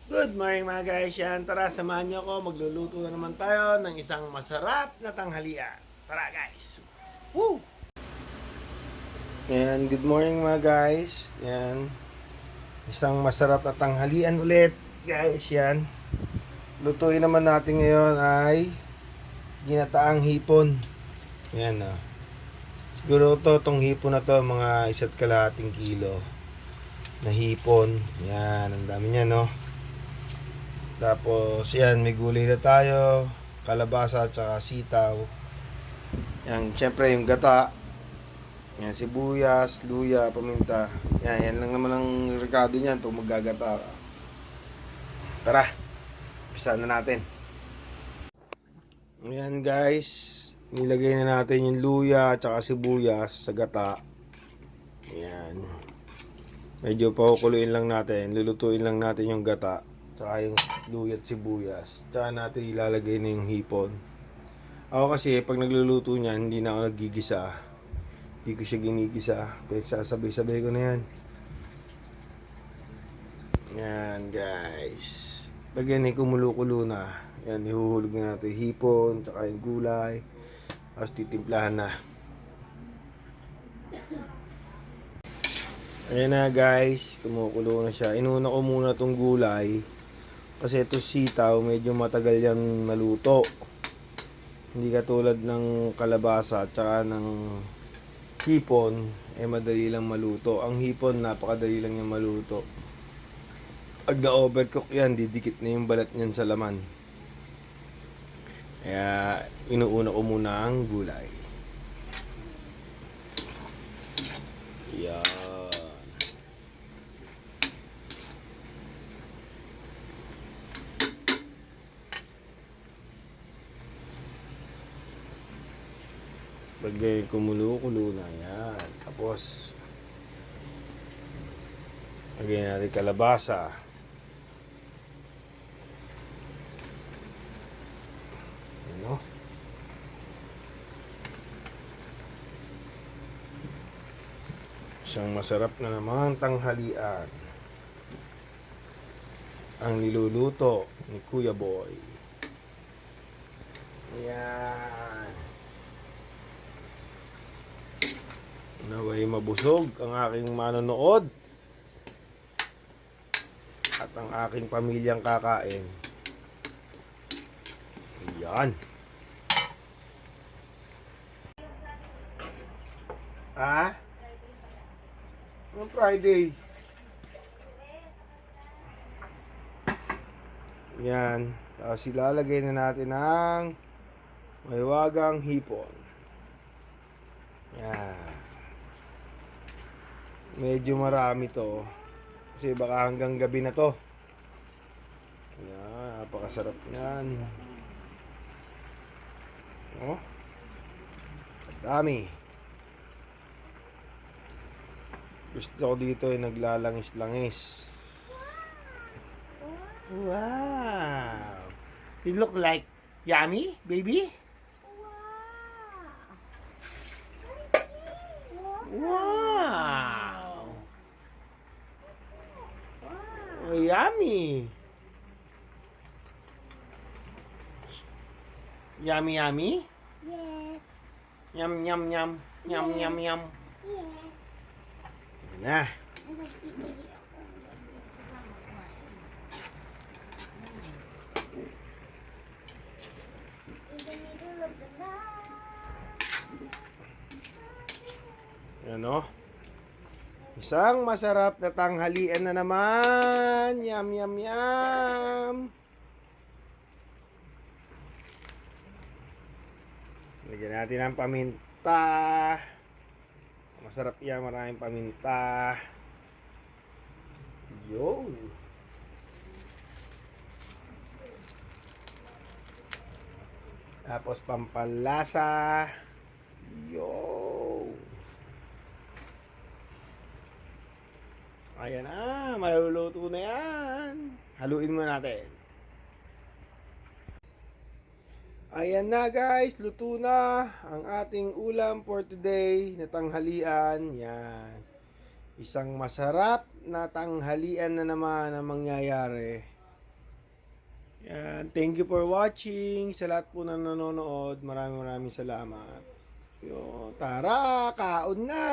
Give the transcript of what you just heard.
Good morning mga guys, yan. Tara, samahan niyo ako. Magluluto na naman tayo ng isang masarap na tanghalian. Tara guys. Woo! Yan, good morning mga guys. Yan. Isang masarap na tanghalian ulit. Guys, yan. Lutuin naman natin ngayon ay ginataang hipon. Yan o. Siguro tong hipon na to, mga 1.5 kilo na hipon. Yan, ang dami niya no. Tapos yan, may gulay na tayo, kalabasa at saka sitaw. Yan, syempre yung gata. Yan, sibuyas, luya, paminta. Yan lang naman ang rekado niyan pag maggagata ka. Tara, umpisa na natin. Ayan guys, nilagay na natin yung luya at saka sibuyas sa gata. Yan. Medyo pakukuluin lang natin, lulutuin lang natin yung gata. Tsaka yung luya at sibuyas. Tsaka natin ilalagay na yung hipon. Ako kasi pag nagluluto niyan, hindi na ako naggigisa. Hindi ko siya ginigisa. Pinagsasabay-sabay ko na yan. Yan guys. Pag yan ay kumulo-kulo na, yan ihuhulog na natin yung hipon, tsaka yung gulay. Tapos titimplahan na. Ayan na guys, kumukulo na siya. Inuna ko muna tong gulay. Kasi ito sitaw, medyo matagal yan maluto. Hindi katulad ng kalabasa at saka ng hipon, madali lang maluto. Ang hipon, napakadali lang yung maluto. Pag na-overcook yan, didikit na yung balat niyan sa laman. Kaya, inuuna ko muna ang gulay. Yan. Pag kumulo-kulo na yan. Tapos lagyan natin kalabasa. Ano? Isang masarap na naman tanghalian ang niluluto ni Kuya Boy. Yan. Naway mabusog ang aking manonood at ang aking pamilyang kakain. Yan. Ha? Ang Friday. Yan. Tapos ilalagay na natin ang mahiwagang hipon. Yan. Medyo marami to. Kasi baka hanggang gabi na to. Yan. Napakasarap yan. Oh. Dami. Gusto ko dito ay naglalangis-langis. Wow. You look like yummy, baby? Wow. Oh, yummy. Yummy, yummy? Yes. Yum, yum, yum. Yum, yum, yum. Yes. Yan na. In the middle of the night. Yan o. Isang masarap na tanghalian na naman. Yum, yum, yum. Lagyan natin ang paminta. Masarap yan, maraming paminta. Yo. Tapos pampalasa. Yo. Ayan na, maluluto na yan. Haluin mo natin. Ayan na guys, luto na ang ating ulam for today na tanghalian. Yan. Isang masarap na tanghalian na naman ang mangyayari. Ayan. Thank you for watching. Sa lahat po na nanonood, maraming salamat. Yo, tara, kaon na!